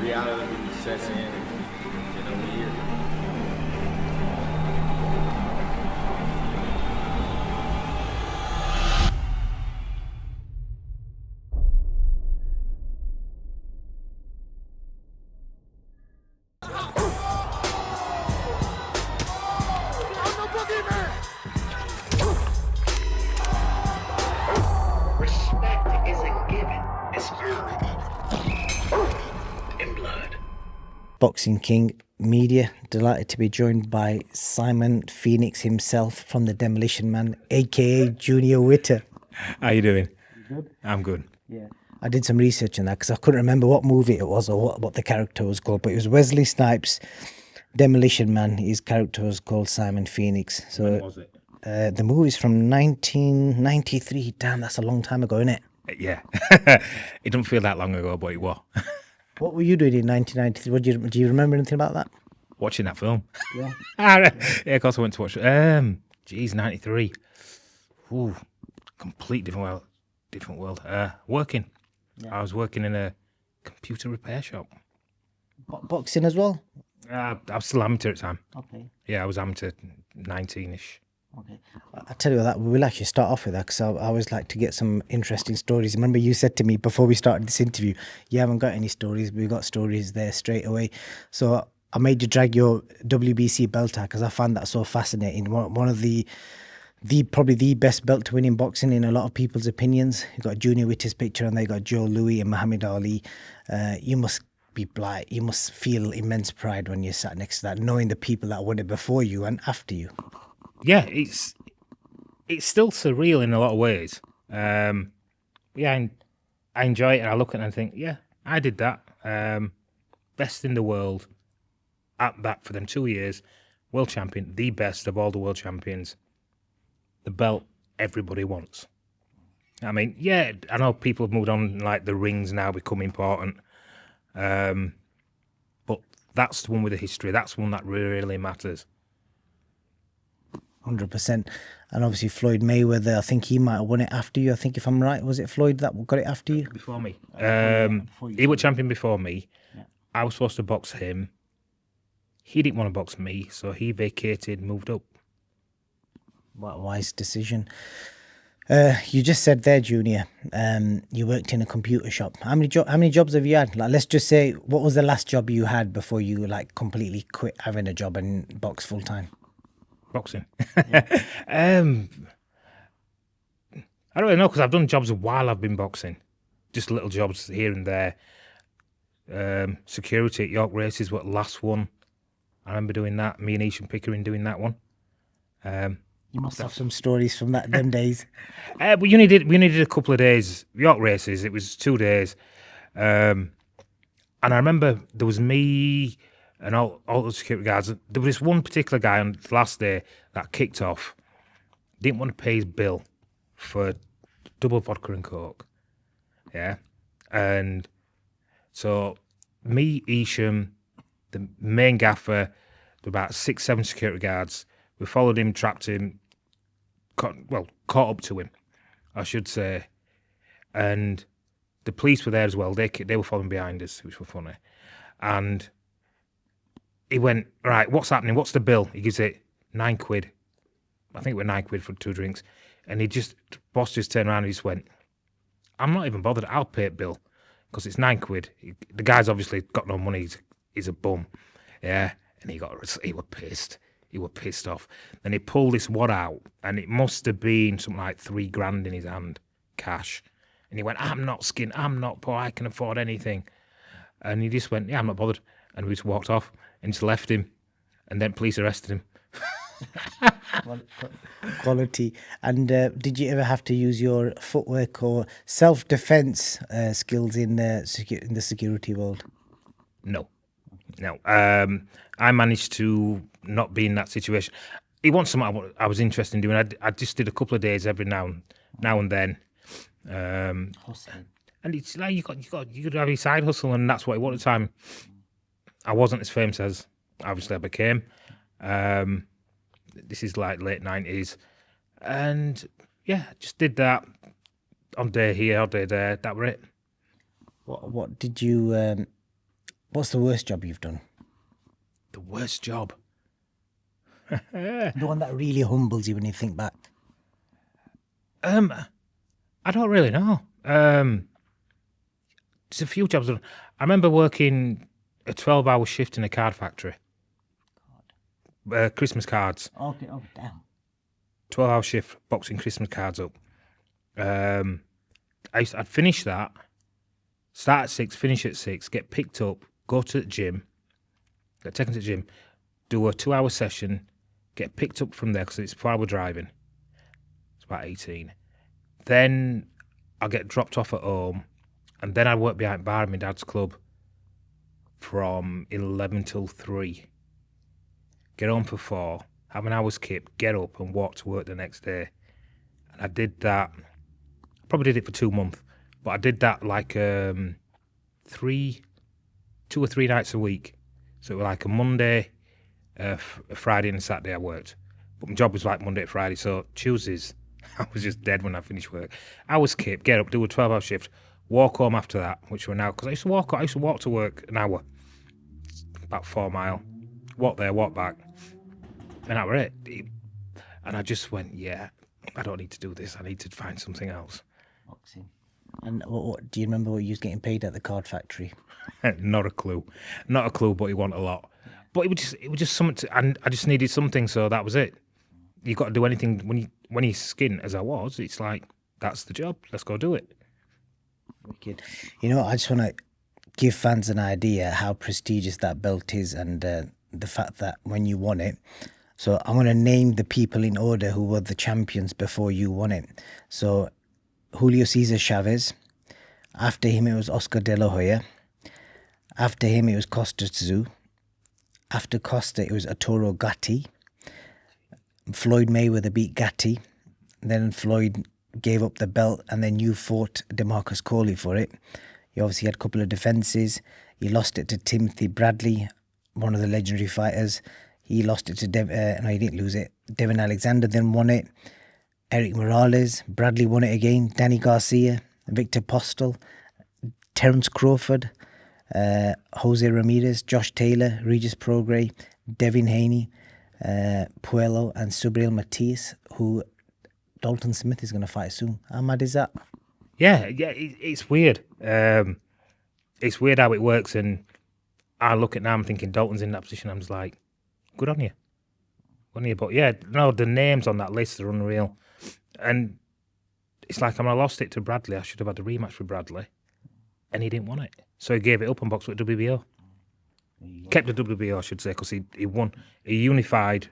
reality sets in, and we're here. Respect isn't given, it's earned. In blood. Boxing King Media, delighted to be joined by Simon Phoenix himself from the Demolition Man, aka Junior Witter. How you doing? Good. I'm good. Yeah, I did some research on that because I couldn't remember what movie it was or what the character was called, but it was Wesley Snipes' Demolition Man. His character was called Simon Phoenix. So When was it? the movie's from 1993. Damn, that's a long time ago, isn't it? Yeah. It don't feel that long ago, but it was. What were you doing in 1993? Do you remember anything about that? Watching that film. Yeah. Yeah, of course I went to watch it. 93. Ooh, complete different world. Working. Yeah. I was working in a computer repair shop. Boxing as well? I was still amateur at the time. Okay. Yeah, I was amateur 19-ish. Okay. I tell you what, we'll actually start off with that because I always like to get some interesting stories. Remember you said to me before we started this interview, you haven't got any stories, but we got stories there straight away. So I made you drag your WBC belt out because I found that so fascinating. One of the probably the best belt to win in boxing in a lot of people's opinions. You got Junior Witter's picture and they got Joe Louis and Muhammad Ali. You must be blind. You must feel immense pride when you sat next to that, knowing the people that won it before you and after you. Yeah, it's still surreal in a lot of ways. Yeah, I enjoy it and I look at it and think, yeah, I did that. Best in the world at that for them 2 years. World champion, the best of all the world champions. The belt everybody wants. I mean, yeah, I know people have moved on, like the rings now become important. But that's the one with the history. That's the one that really matters. 100%. And obviously Floyd Mayweather, I think he might have won it after you. I think if I'm right, was it Floyd that got it after you? Before me. Before you. He was champion before me. Yeah. I was supposed to box him. He didn't want to box me, so he vacated, moved up. What a wise decision. You just said there, Junior, you worked in a computer shop. How many jobs have you had? Like, let's just say, what was the last job you had before you like completely quit having a job and box full time? Boxing. I don't really know because I've done jobs while I've been boxing. Just little jobs here and there. Security at York Races, what last one? I remember doing that. Me and Isham Pickering doing that one. You must have some stories from them days. But we only did a couple of days. York Races, it was 2 days. And I remember there was me and all the security guards. There was this one particular guy on the last day that kicked off. Didn't want to pay his bill for double vodka and coke. Yeah. And so me, Isham, the main gaffer, about 6-7 security guards. We followed him, trapped him, caught up to him, I should say. And the police were there as well. They were following behind us, which was funny. And he went, right, what's happening? What's the bill? He gives it £9. I think it was £9 for 2 drinks. And boss just turned around and just went, I'm not even bothered. I'll pay it, bill, because it's £9. The guy's obviously got no money. He's a bum. Yeah. And he was pissed. He was pissed off. Then he pulled this wad out, and it must have been something like $3,000 in his hand, cash. And he went, I'm not skint, I'm not poor, I can afford anything. And he just went, yeah, I'm not bothered. And we just walked off and just left him. And then police arrested him. Quality. And did you ever have to use your footwork or self-defense skills in the security world? No. I managed to not be in that situation. It wasn't something I was interested in doing. I just did a couple of days every now and then. Hustling. And it's like you got to have your side hustle, and that's what it was at the time. I wasn't as famous as obviously I became. This is like late 90s, and yeah, just did that on day here, on day there. That were it. What did you What's the worst job you've done? The worst job. The one that really humbles you when you think back. I don't really know. There's a few jobs. I remember working a 12-hour shift in a card factory. Christmas cards. Okay, oh, damn. 12-hour shift, boxing Christmas cards up. I'd finish that, start at 6, finish at 6, get picked up, go to the gym, get taken to the gym, do a 2-hour session, get picked up from there because it's 4-hour driving. It's about 18. Then I'll get dropped off at home, and then I'd work behind bar in my dad's club from 11 till 3. Get home for 4, have an hour's kip, get up and walk to work the next day. And I did that, probably did it for 2 months, but I did that like 2 or 3 nights a week. So it was like a Monday, a Friday and a Saturday I worked. But my job was like Monday to Friday, so Tuesdays, I was just dead when I finished work. Hours kip, get up, do a 12-hour shift, walk home after that, which were now, because I used to walk to work an hour, about 4 mile, walk there, walk back, and that were it. And I just went, yeah, I don't need to do this, I need to find something else. Boxing. And what do you remember what you was getting paid at the card factory? Not a clue, but he wanted a lot. But it was just something, and I just needed something, so that was it. You got to do anything when you skint as I was. It's like, that's the job. Let's go do it. Wicked. You know, I just want to give fans an idea how prestigious that belt is, and the fact that when you won it. So I'm going to name the people in order who were the champions before you won it. So Julio Cesar Chavez. After him, it was Oscar De La Hoya. After him, it was Costa Tzu. After Costa, it was Arturo Gatti. Floyd Mayweather beat Gatti. Then Floyd gave up the belt, and then you fought DeMarcus Corley for it. You obviously had a couple of defences. You lost it to Timothy Bradley, one of the legendary fighters. He lost it to no, he didn't lose it. Devin Alexander then won it. Eric Morales, Bradley won it again. Danny Garcia, Victor Postel, Terence Crawford, Jose Ramirez, Josh Taylor, Regis Prograis, Devin Haney, Puello, and Subriel Matias, who Dalton Smith is going to fight soon. How mad is that? Yeah, it's weird. It's weird how it works, and I look at now, I'm thinking Dalton's in that position. I'm just like, good on you. But yeah, no, the names on that list are unreal. And it's like, I lost it to Bradley. I should have had a rematch with Bradley, and he didn't want it. So he gave it up and boxed with WBO. Kept the WBO, I should say, because he won. He unified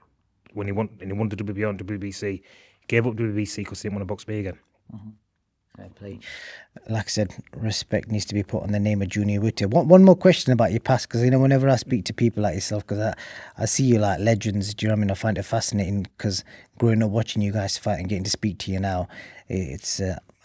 when he won, and he won the WBO and WBC. Gave up WBC because he didn't want to box me again. Fair play. Like I said, respect needs to be put on the name of Junior Witter. One more question about your past, because whenever I speak to people like yourself, because I see you like legends. Do you know what I mean? I find it fascinating because growing up watching you guys fight and getting to speak to you now, I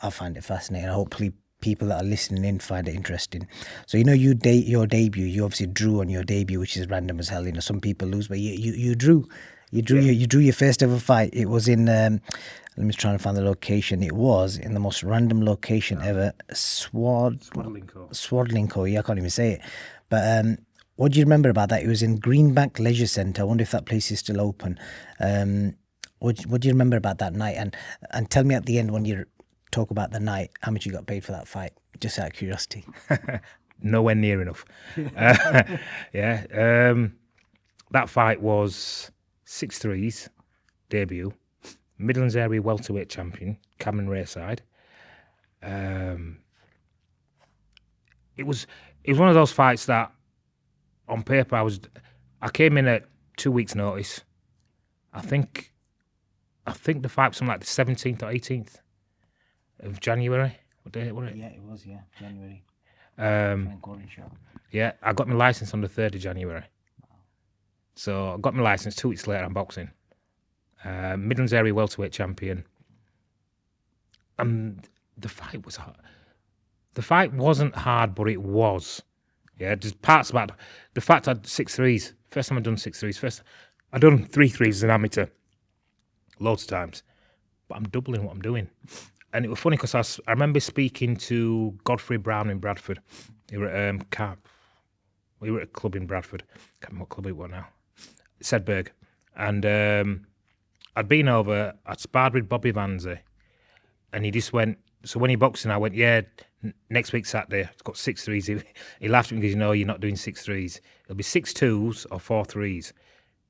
find it fascinating. Hopefully, people that are listening in find it interesting. So your debut. You obviously drew on your debut, which is random as hell. Some people lose, but you drew. You drew your first ever fight. It was in. Let me try and find the location. It was in the most random location ever. Swadlincourt. Yeah, I can't even say it. But what do you remember about that? It was in Greenbank Leisure Centre. I wonder if that place is still open. What do you remember about that night? And tell me at the end when you talk about the night, how much you got paid for that fight? Just out of curiosity. Nowhere near enough. Yeah. That fight was 6-3s debut. Midlands area welterweight champion, Cameron Rayside. It was one of those fights that, on paper, I came in at 2 weeks' notice. I think the fight was something like the 17th or 18th of January. What day was it? Yeah, it was. Yeah, January. Yeah, I got my license on the 3rd of January. Wow. So I got my license 2 weeks later. I'm boxing. Midlands area welterweight champion, and the fight was hard. The fight wasn't hard, but it was. Yeah, there's parts about the fact I had 6-3s. First time I'd done 6-3s. First, I'd done 3-3s as an amateur, loads of times, but I'm doubling what I'm doing. And it was funny because I remember speaking to Godfrey Brown in Bradford. He was We were at a club in Bradford. Can't remember what club it was now. Sedberg. And I'd been over, I'd sparred with Bobby Vanzi, and he just went, so when he boxed and I went, yeah, next week Saturday, I've got 6 threes. He laughed at me because, you're not doing 6 threes. It'll be 6 twos or 4 threes.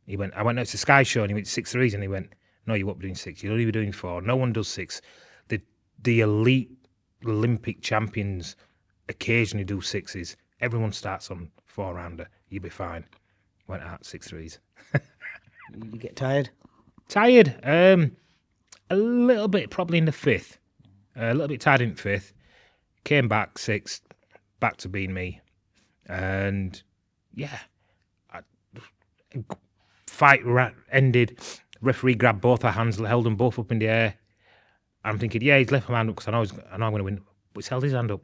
He went, I went, no, it's a Sky show, and he went 6 threes, and he went, no, you won't be doing 6. You'll only be doing 4. No one does 6. The elite Olympic champions occasionally do 6s. Everyone starts on 4-rounder. You'll be fine. Went out 6 threes. You get tired? Tired. A little bit, probably in the 5th. A little bit tired in the 5th. Came back 6th, back to being me. And yeah, fight ended. Referee grabbed both our hands, held them both up in the air. I'm thinking, yeah, he's left my hand up because I know I'm going to win. But he's held his hand up.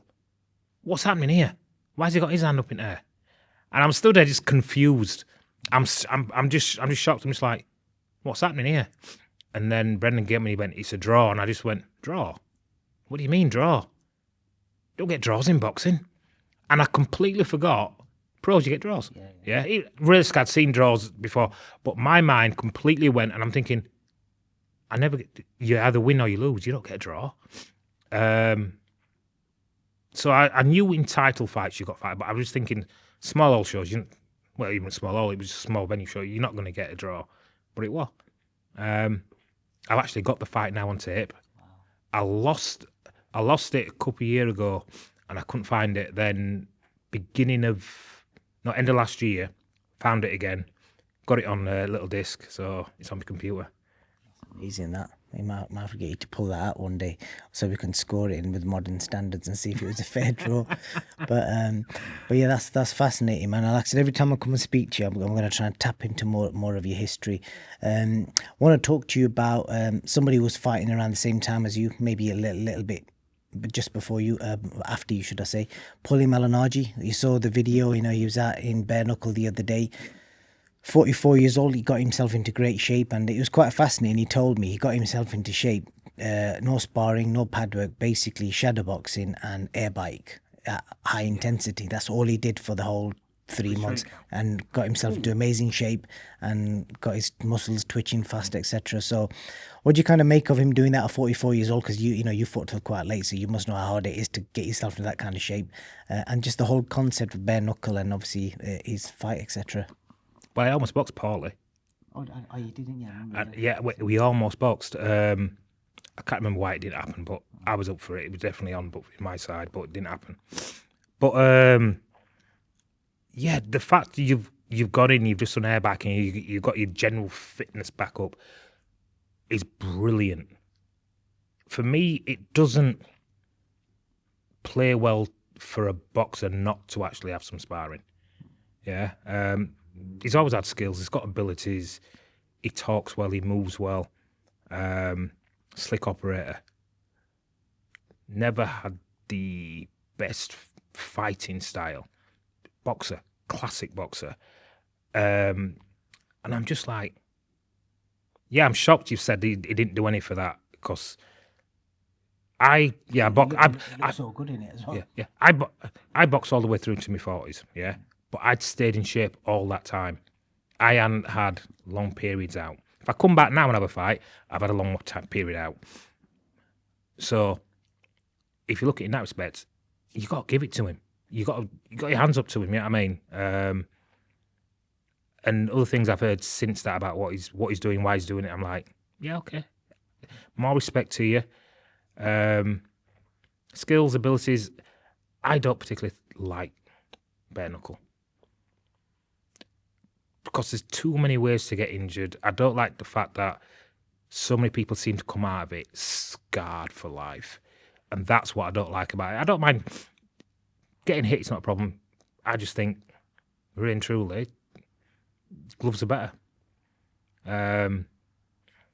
What's happening here? Why has he got his hand up in the air? And I'm still there, just confused. I'm just shocked. I'm just like, what's happening here? And then Brendan came and he went, it's a draw. And I just went, draw? What do you mean draw? Don't get draws in boxing. And I completely forgot. Pros, you get draws. Yeah. Realistic, I'd seen draws before, but my mind completely went, and I'm thinking, you either win or you lose. You don't get a draw. So I knew in title fights you got fight, but I was thinking small hall shows, even small hall, it was a small venue show, you're not going to get a draw. But it was. I've actually got the fight now on tape. I lost it a couple of years ago, and I couldn't find it. Then end of last year, found it again, got it on a little disc, so it's on my computer. Amazing that. We might get you to pull that out one day so we can score it in with modern standards and see if it was a fair draw. But yeah, that's fascinating, man. Like I said, every time I come and speak to you, I'm going to try and tap into more of your history. I want to talk to you about somebody who was fighting around the same time as you, maybe a little bit just before you, after you, should I say, Malignaggi. You saw the video, he was in Bareknuckle the other day. 44 years old, he got himself into great shape, and it was quite fascinating. He told me he got himself into shape, no sparring, no pad work, basically shadowboxing and air bike at high intensity. That's all he did for the whole 3 months, and got himself into amazing shape and got his muscles twitching fast, etc. So what do you kind of make of him doing that at 44 years old? Because you fought till quite late, so you must know how hard it is to get yourself into that kind of shape, and just the whole concept of Bareknuckle and obviously his fight, etc. Well, I almost boxed Paulie. Oh, you didn't, yeah? Yeah, we almost boxed. I can't remember why it didn't happen, but I was up for it. It was definitely on my side, but it didn't happen. But yeah, the fact that you've got in, you've just done air back, and you've got your general fitness back up is brilliant. For me, it doesn't play well for a boxer not to actually have some sparring. Yeah. He's always had skills. He's got abilities. He talks well. He moves well. Slick operator. Never had the best fighting style. Boxer. Classic boxer. And I'm just like, yeah, I'm shocked you've said he didn't do any for that, because I'm so good in it as well. Yeah. I boxed all the way through to my 40s, yeah. But I'd stayed in shape all that time. I hadn't had long periods out. If I come back now and have a fight, I've had a long period out. So, if you look at it in that respect, you got to give it to him. You got your hands up to him. You know what I mean? And other things I've heard since that about what he's doing, why he's doing it. I'm like, yeah, okay. More respect to you. Skills, abilities. I don't particularly like Bareknuckle, because there's too many ways to get injured. I don't like the fact that so many people seem to come out of it scarred for life. And that's what I don't like about it. I don't mind getting hit, it's not a problem. I just think, really and truly, gloves are better.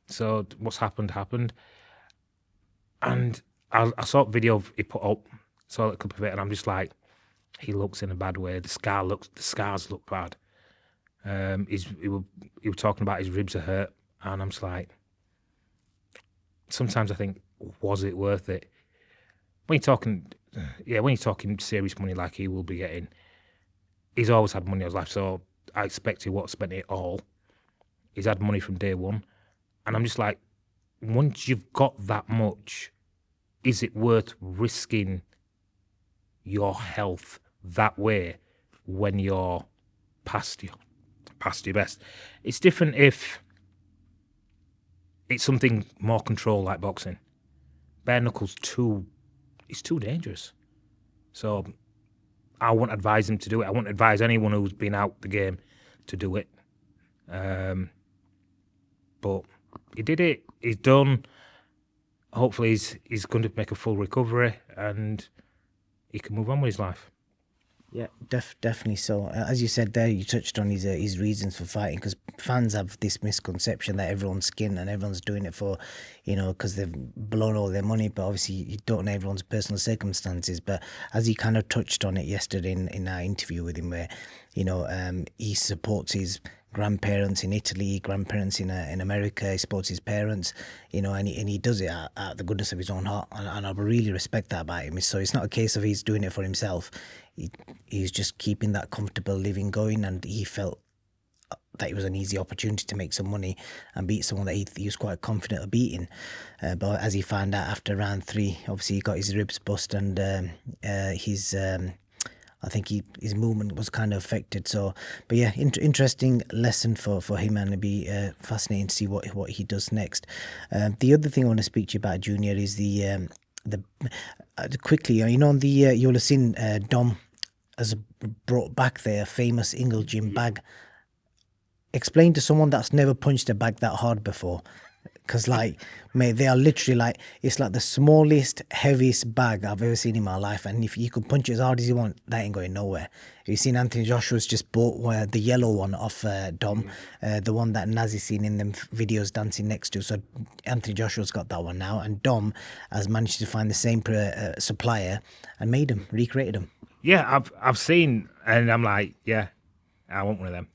So what's happened. And I saw a video he put up, saw a clip of it, and I'm just like, he looks in a bad way. The scars look bad. He were talking about his ribs are hurt, and I'm just like, sometimes I think, was it worth it? When you're talking serious money like he will be getting, he's always had money in his life, so I expect he won't spend it all. He's had money from day one. And I'm just like, once you've got that much, is it worth risking your health that way when you're past your best? It's different if it's something more controlled like boxing. Bare knuckles it's too dangerous. So I wouldn't advise him to do it. I wouldn't advise anyone who's been out the game to do it. But he did it. He's done. Hopefully he's going to make a full recovery and he can move on with his life. Yeah, definitely so. As you said there, you touched on his reasons for fighting, because fans have this misconception that everyone's skin and everyone's doing it for, because they've blown all their money. But obviously, you don't know everyone's personal circumstances. But as he kind of touched on it yesterday in our interview with him, where he supports his grandparents in Italy, grandparents in America, he supports his parents, and he does it out the goodness of his own heart, and I really respect that about him. So it's not a case of he's doing it for himself. He's just keeping that comfortable living going, and he felt that it was an easy opportunity to make some money and beat someone that he was quite confident of beating. But as he found out after round 3, obviously he got his ribs bust, and I think his movement was kind of affected. So, but yeah, interesting lesson for him, and it'd be fascinating to see what he does next. The other thing I want to speak to you about, Junior, is the quickly, on the you'll have seen Dom has brought back their famous Ingle gym bag. Explain to someone that's never punched a bag that hard before. Because, mate, they are literally it's like the smallest, heaviest bag I've ever seen in my life. And if you could punch it as hard as you want, that ain't going nowhere. You've seen Anthony Joshua's just bought the yellow one off Dom, the one that Nazi's seen in them videos dancing next to. So Anthony Joshua's got that one now. And Dom has managed to find the same supplier and made them, recreated them. Yeah, I've seen, and I'm like, yeah, I want one of them.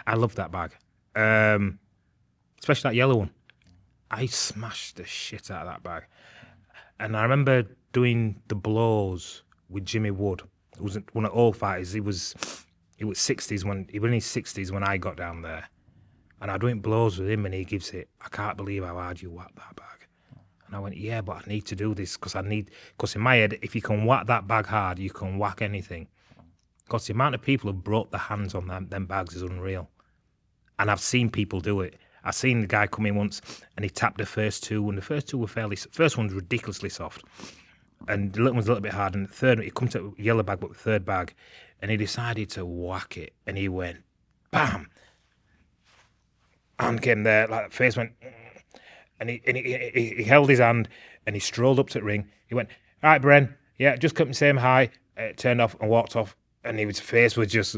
I love that bag, especially that yellow one. I smashed the shit out of that bag. And I remember doing the blows with Jimmy Wood. It was one of all fighters. He was 60s when he was in his 60s when I got down there. And I'm doing blows with him and he gives it, I can't believe how hard you whack that bag. And I went, yeah, but I need to do this because in my head, if you can whack that bag hard, you can whack anything. Because the amount of people who've broke their hands on them bags is unreal. And I've seen people do it. I've seen the guy come in once and he tapped the first two, and the first two were first one's ridiculously soft. And the little one's a little bit hard, and the third, he comes to a yellow bag, but the third bag, and he decided to whack it, and he went, bam! Hand came there, like face went, and he held his hand, and he strolled up to the ring. He went, all right, Bren, yeah, just come and say him hi, turned off and walked off, and his face was just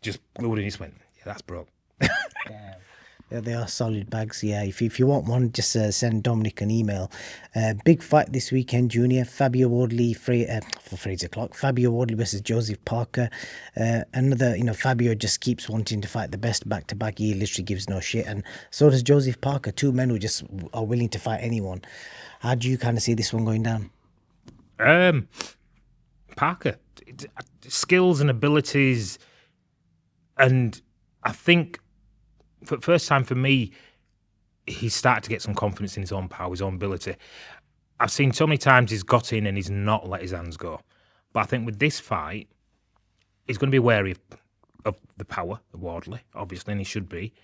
glued, and he just went, yeah, that's broke. Yeah, they are solid bags. Yeah, if you want one, just send Dominic an email. Big fight this weekend, Junior. Fabio Wardley for Fraser Clark. Fabio Wardley versus Joseph Parker. Another, Fabio just keeps wanting to fight the best back to back. He literally gives no shit, and so does Joseph Parker. Two men who just are willing to fight anyone. How do you kind of see this one going down? Parker, skills and abilities, and I think. For the first time for me, he started to get some confidence in his own power, his own ability. I've seen so many times he's got in and he's not let his hands go. But I think with this fight, he's going to be wary of the power of Wardley, obviously, and he should be.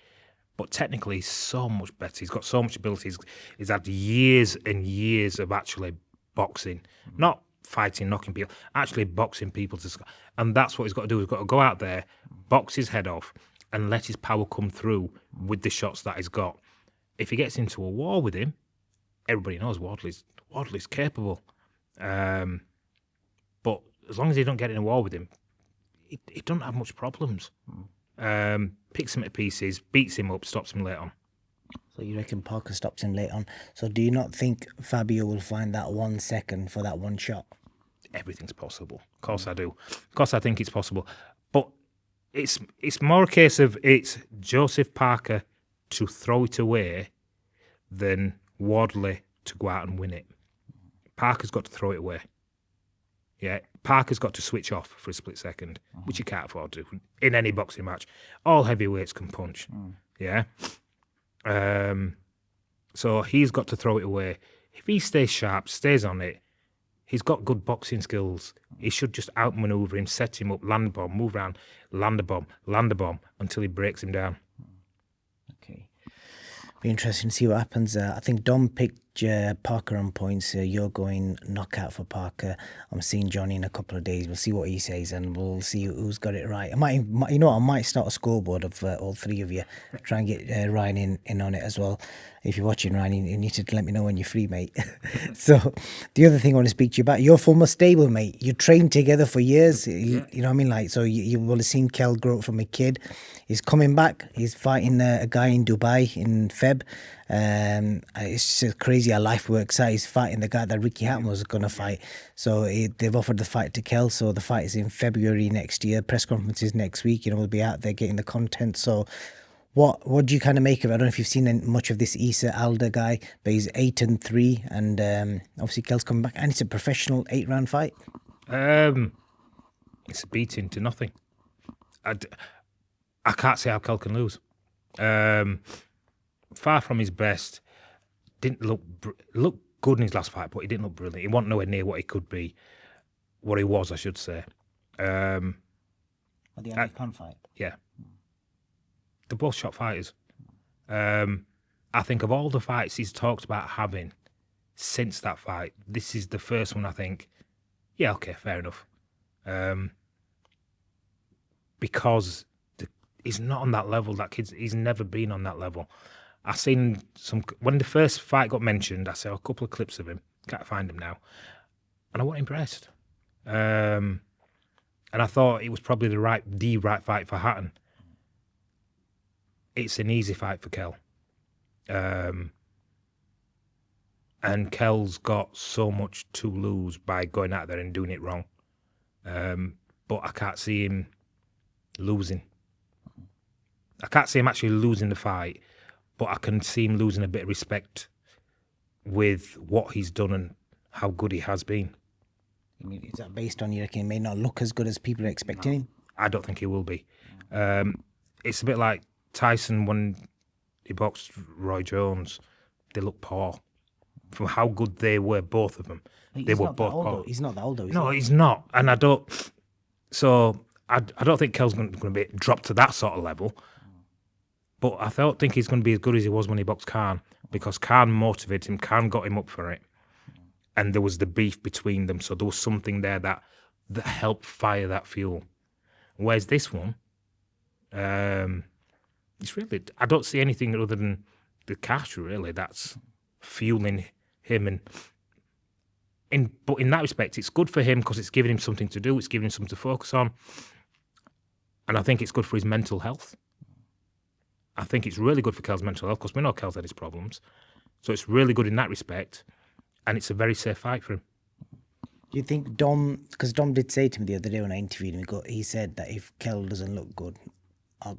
But technically, he's so much better. He's got so much ability. He's had years and years of actually boxing, not fighting, knocking people, actually boxing people to. And that's what he's got to do. He's got to go out there, box his head off, and let his power come through with the shots that he's got. If he gets into a war with him, everybody knows Wardley's capable. But as long as he don't get in a war with him, he don't have much problems. Picks him to pieces, beats him up, stops him late on. So you reckon Parker stops him late on. So do you not think Fabio will find that 1 second for that one shot? Everything's possible. Of course I do. Of course I think it's possible. But it's more a case of it's Joseph Parker to throw it away than Wardley to go out and win it. Parker's got to throw it away. Yeah, Parker's got to switch off for a split second, which he can't afford to in any boxing match. All heavyweights can punch, yeah. So he's got to throw it away. If he stays sharp, stays on it, he's got good boxing skills. He should just outmaneuver him, set him up, land a bomb, move around, land a bomb until he breaks him down. Okay. Be interesting to see what happens. I think Dom picked Parker on points. You're going knockout for Parker. I'm seeing Johnny in a couple of days. We'll see what he says, and we'll see who's got it right. I might you know what, I might start a scoreboard of all three of you. Try and get Ryan in on it as well. If you're watching, Ryan, you need to let me know when you're free, mate. So the other thing I want to speak to you about, your former stablemate. You trained together for years. You know what I mean? Like, so you will have seen Kell grow up from a kid. He's coming back. He's fighting a guy in Dubai in Feb. It's just crazy how life works out. He's fighting the guy that Ricky Hatton was going to fight. So they've offered the fight to Kell. So the fight is in February next year. Press conferences next week. You know, we'll be out there getting the content. So what do you kind of make of it? I don't know if you've seen much of this Issa Alder guy, but he's 8-3, and obviously Kell's coming back, and it's a professional 8-round fight. It's a beating to nothing. I can't see how Kell can lose. Far from his best. Didn't look good in his last fight, but he didn't look brilliant. He wasn't nowhere near what he could be, what he was, I should say. Or the Ali Khan fight. Yeah. They're both shot fighters. I think of all the fights he's talked about having since that fight, this is the first one I think, yeah, okay, fair enough. Because he's not on that level. That kid's, he's never been on that level. I seen when the first fight got mentioned, I saw a couple of clips of him. Can't find him now. And I wasn't impressed. And I thought it was probably the right fight for Hatton. It's an easy fight for Kell. And Kell's got so much to lose by going out there and doing it wrong. But I can't see him losing. I can't see him actually losing the fight, but I can see him losing a bit of respect with what he's done and how good he has been. I mean, is that based on you reckon he may not look as good as people are expecting him? I don't think he will be. It's a bit like Tyson when he boxed Roy Jones. They look poor from how good they were, both of them. They were both poor. He's not that old, though. No, he's not. And I don't. So I don't think Kell's going to be dropped to that sort of level. But I don't think he's going to be as good as he was when he boxed Khan, because Khan motivated him, Khan got him up for it. And there was the beef between them, so there was something there that helped fire that fuel. Whereas this one, it's really, I don't see anything other than the cash, really, that's fueling him. But in that respect, it's good for him because it's giving him something to do, it's giving him something to focus on. And I think it's good for his mental health. I think it's really good for Kell's mental health because we know Kell's had his problems. So it's really good in that respect. And it's a very safe fight for him. Do you think Dom, because Dom did say to me the other day when I interviewed him, he said that if Kell doesn't look good, I'll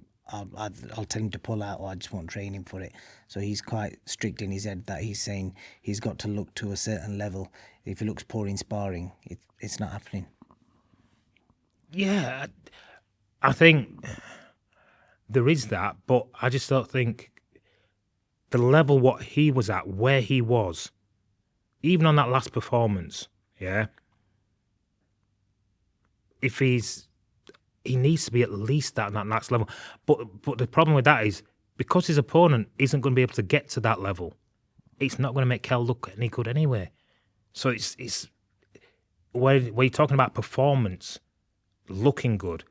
tell him to pull out, or I just won't train him for it. So he's quite strict in his head that he's saying he's got to look to a certain level. If he looks poor in sparring, it's not happening. Yeah, I think there is that, but I just don't think the level what he was at, where he was, even on that last performance, yeah, if he needs to be at least at that next level. But the problem with that is because his opponent isn't going to be able to get to that level, it's not going to make Kell look any good anyway. So it's where you're talking about performance, looking good,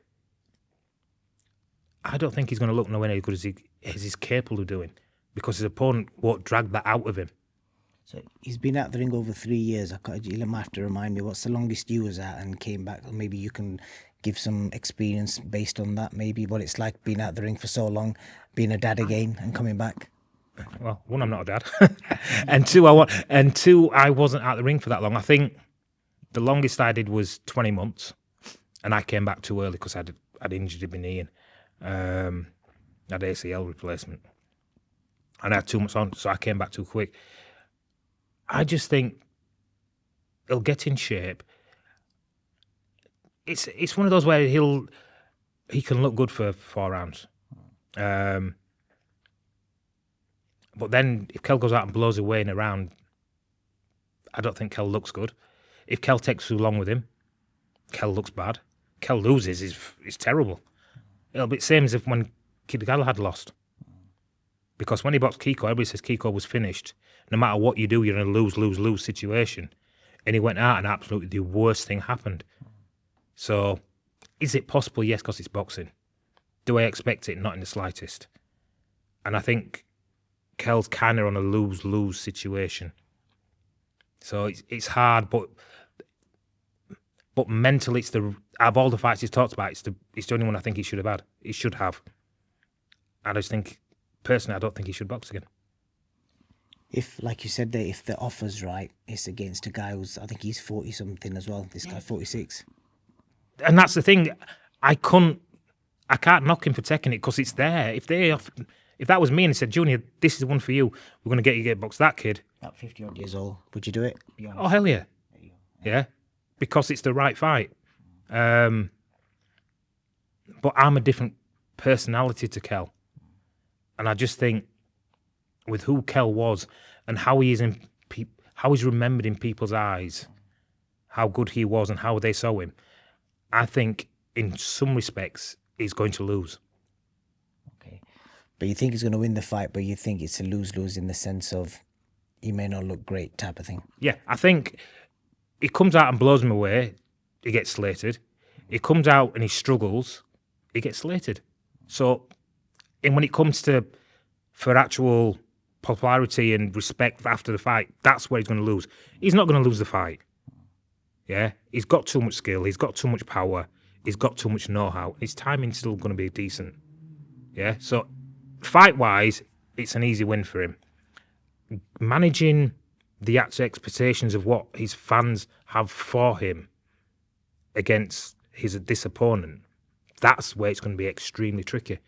I don't think he's going to look nowhere near as good as he's capable of doing, because his opponent won't drag that out of him. So he's been at the ring over 3 years. You might have to remind me, what's the longest you was at and came back? Or maybe you can give some experience based on that, maybe what it's like being at the ring for so long, being a dad again and coming back. Well, one, I'm not a dad. and two, I wasn't at the ring for that long. I think the longest I did was 20 months, and I came back too early because I'd injured my knee and had ACL replacement. And I had 2 months on, so I came back too quick. I just think he'll get in shape. it's one of those where he can look good for 4 rounds. But then if Kell goes out and blows away in a round, I don't think Kell looks good. If Kell takes too long with him, Kell looks bad. Kell loses is terrible. It'll be the same as if when Kid Galahad lost. Because when he boxed Kiko, everybody says Kiko was finished. No matter what you do, you're in a lose situation. And he went out and absolutely the worst thing happened. So, is it possible? Yes, because it's boxing. Do I expect it? Not in the slightest. And I think Kell's kind of on a lose situation. So it's hard, but mentally, it's out of all the fights he's talked about, it's the only one I think he should have had. He should have. I just think, personally, I don't think he should box again. If, like you said there, if the offer's right, it's against a guy who's, I think he's 40-something as well. This guy, 46. And that's the thing. I can't knock him for taking it because it's there. If that was me and he said, Junior, this is the one for you, we're going to get box that kid. About 50-odd years old, would you do it? Oh, hell yeah. Yeah. Because it's the right fight. But I'm a different personality to Kell. And I just think with who Kell was and how he is how he's remembered in people's eyes, how good he was and how they saw him, I think in some respects he's going to lose. Okay. But you think he's going to win the fight, but you think it's a lose-lose in the sense of he may not look great type of thing? Yeah, I think he comes out and blows him away, he gets slated. He comes out and he struggles, he gets slated. So, and when it comes for actual popularity and respect after the fight, that's where he's going to lose. He's not going to lose the fight. Yeah, he's got too much skill, he's got too much power, he's got too much know-how. His timing's still going to be decent. Yeah, so fight-wise, it's an easy win for him. Managing the actual expectations of what his fans have for him against this opponent, that's where it's going to be extremely tricky.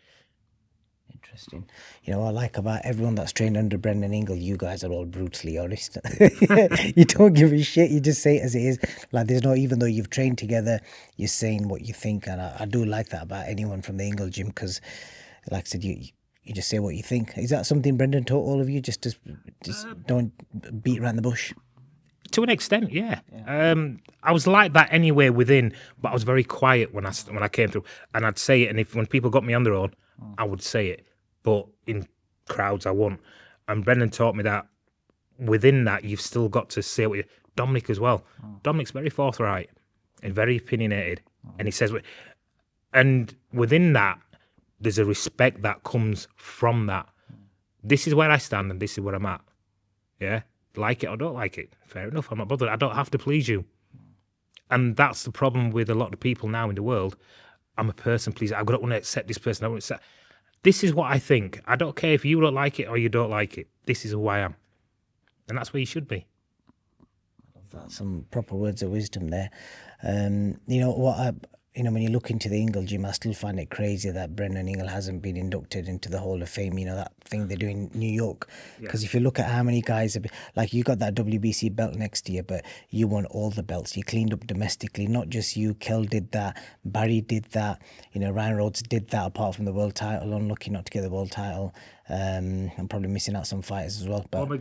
Interesting. You know what I like about everyone that's trained under Brendan Ingle, you guys are all brutally honest. You don't give a shit, you just say it as it is. Like there's no, even though you've trained together, you're saying what you think, and I do like that about anyone from the Ingle gym, because like I said, you just say what you think. Is that something Brendan taught all of you? Just don't beat around the bush? To an extent, yeah. I was like that anyway within, but I was very quiet when I came through, and I'd say it. And when people got me on their own, I would say it. But in crowds, I won't. And Brendan taught me that within that, you've still got to say what you. Dominic as well. Dominic's very forthright and very opinionated, and he says, and within that, there's a respect that comes from that. This is where I stand, and this is where I'm at. Yeah. Like it or don't like it, fair enough, I'm not bothered. I don't have to please you. And that's the problem with a lot of people now in the world. I'm a person pleaser. I don't want to accept this person. I want to accept. This is what I think. I don't care if you don't like it or you don't like it. This is who I am. And that's where you should be. That's some proper words of wisdom there. You know what? When you look into the Ingle gym, I still find it crazy that Brendan Ingle hasn't been inducted into the Hall of Fame. You know, that thing they do in New York. Because if you look at how many guys have been, like you got that WBC belt next to you, but you won all the belts. You cleaned up domestically, not just you. Kell did that. Barry did that. You know, Ryan Rhodes did that apart from the world title. Unlucky not to get the world title. I'm probably missing out some fighters as well. But Bomber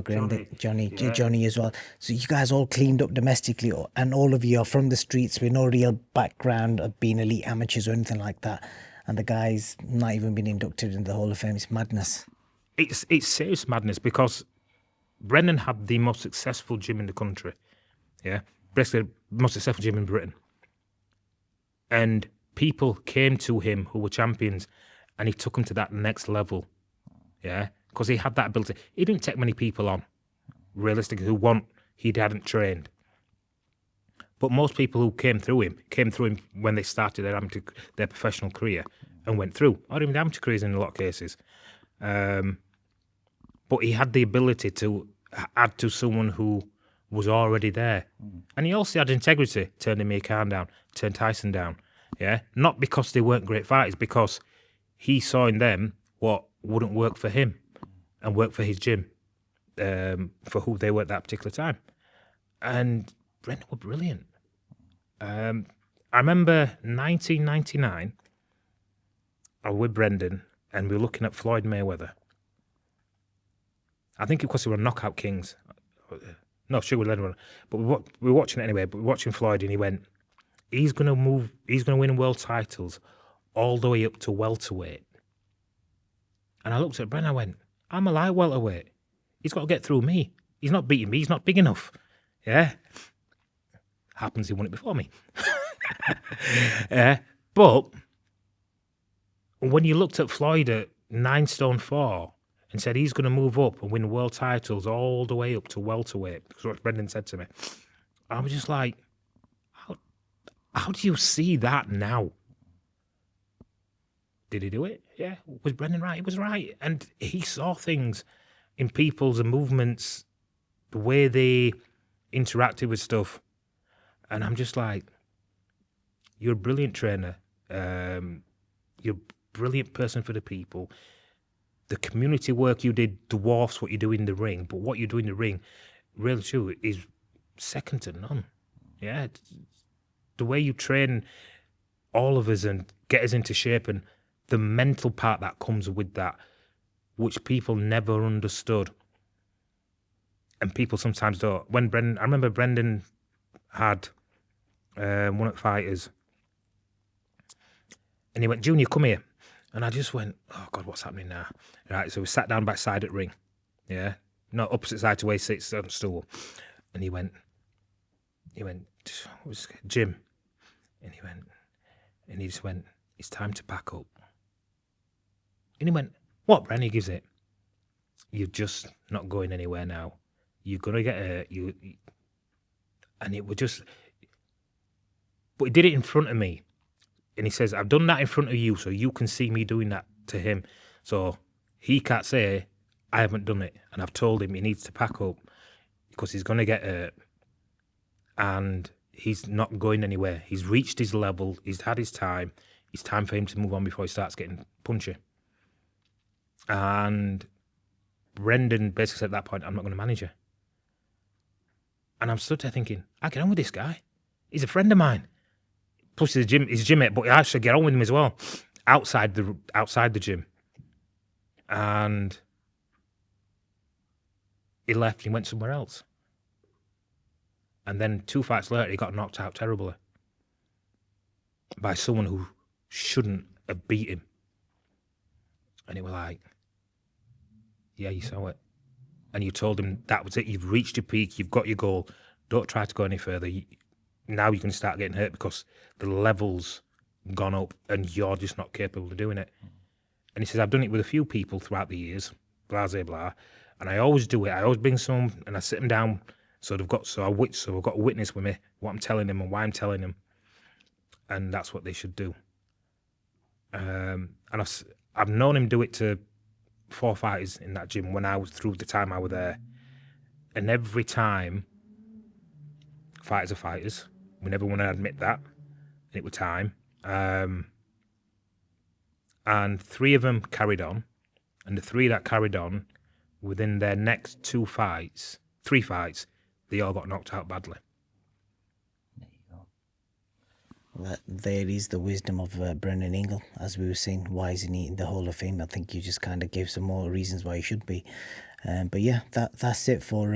Graham, Johnny as well. So you guys all cleaned up domestically, and all of you are from the streets with no real background of being elite amateurs or anything like that. And the guy's not even been inducted into the Hall of Fame. It's madness. It's serious madness, because Brendan had the most successful gym in the country. Yeah, basically the most successful gym in Britain. And people came to him who were champions, and he took them to that next level. Yeah, because he had that ability. He didn't take many people on, realistically, he hadn't trained. But most people who came through him when they started their professional career and went through, or even amateur careers in a lot of cases. But he had the ability to add to someone who was already there. And he also had integrity, turned Amir Khan down, turned Tyson down. Yeah, not because they weren't great fighters, because he saw in them what wouldn't work for him and work for his gym, for who they were at that particular time. And Brendan were brilliant. I remember 1999, I was with Brendan and we were looking at Floyd Mayweather. I think because we were Knockout Kings. No, Sugar Leonard. But we were watching it anyway, but we were watching Floyd and he went, he's going to win world titles all the way up to welterweight. And I looked at Brendan and I went, I'm a light welterweight. He's got to get through me. He's not beating me. He's not big enough. Yeah. Happens he won it before me. But when you looked at Floyd at 9 stone 4 and said he's going to move up and win world titles all the way up to welterweight, because what Brendan said to me, I was just like, how do you see that now? Did he do it? Yeah. Was Brendan right? He was right. And he saw things in people's movements, the way they interacted with stuff. And I'm just like, you're a brilliant trainer. You're a brilliant person for the people. The community work you did dwarfs what you do in the ring, but what you do in the ring, really true, is second to none. Yeah. The way you train all of us and get us into shape and the mental part that comes with that, which people never understood. And people sometimes don't. I remember Brendan had one of the fighters and he went, Junior, come here. And I just went, oh God, what's happening now? Right, so we sat down by side at ring. Yeah. No, opposite side to where he sits on stool. And he went, what was it? Jim. And he just went, it's time to pack up. And he went, what, Bren? He gives it. You're just not going anywhere now. You're going to get hurt. And it was just, but he did it in front of me. And he says, I've done that in front of you so you can see me doing that to him. So he can't say, I haven't done it. And I've told him he needs to pack up because he's going to get hurt. And he's not going anywhere. He's reached his level. He's had his time. It's time for him to move on before he starts getting punchy. And Brendan basically said at that point, I'm not going to manage you. And I'm stood there thinking, I get on with this guy. He's a friend of mine. Plus he's a gymmate, but I actually get on with him as well. Outside the gym. And he left, he went somewhere else. And then 2 fights later, he got knocked out terribly by someone who shouldn't have beat him. And it was like, yeah, you saw it. And you told him that was it. You've reached your peak. You've got your goal. Don't try to go any further. Now you can start getting hurt because the level's gone up and you're just not capable of doing it. And he says, I've done it with a few people throughout the years, blah, blah, blah. And I always do it. I always bring some and I sit them down. So I've got a witness with me, what I'm telling them and why I'm telling them. And that's what they should do. And I've known him do it to 4 fighters in that gym when I was through the time I was there. And every time, fighters are fighters. We never want to admit that. And it was time. And 3 of them carried on. And the 3 that carried on, within their next 3 fights, they all got knocked out badly. There you go. Well, there is the wisdom of Brendan Ingle, as we were saying. Why isn't he in the Hall of Fame? I think you just kind of gave some more reasons why he should be. But yeah, that's it for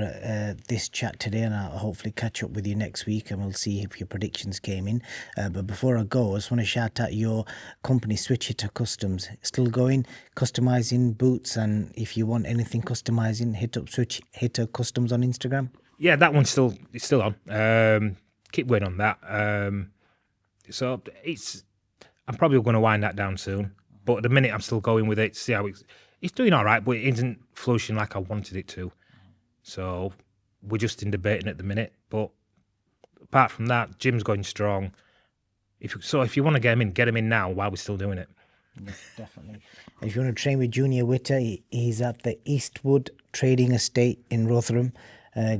this chat today, and I'll hopefully catch up with you next week and we'll see if your predictions came in. But before I go, I just want to shout out your company, Switch Hitter Customs. Still going, customizing boots, and if you want anything customizing, hit up Switch Hitter Customs on Instagram. Yeah, that one's still on. Keep going on that. So I'm probably going to wind that down soon. But at the minute, I'm still going with it to see how it's doing all right, but it isn't flourishing like I wanted it to. So we're just in debating at the minute. But apart from that, gym's going strong. If you want to get him in now while we're still doing it. Yes, definitely. If you want to train with Junior Witter, he's at the Eastwood Trading Estate in Rotherham.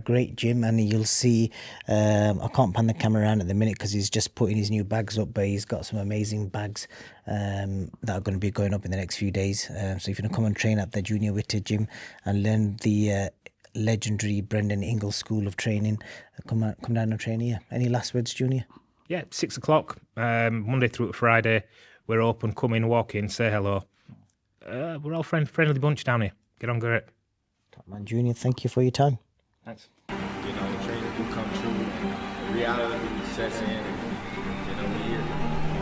Great gym, and you'll see, I can't pan the camera around at the minute because he's just putting his new bags up, but he's got some amazing bags that are going to be going up in the next few days. So if you want to come and train at the Junior Witter gym and learn the legendary Brendan Ingle School of Training, come down and train here. Any last words, Junior? Yeah, 6 o'clock, Monday through to Friday. We're open. Come in, walk in, say hello. We're all friendly bunch down here. Get on, great. Top Man Junior, thank you for your time. Thanks. You know, the dreams do come true. And the reality sets in. And, you know, we here.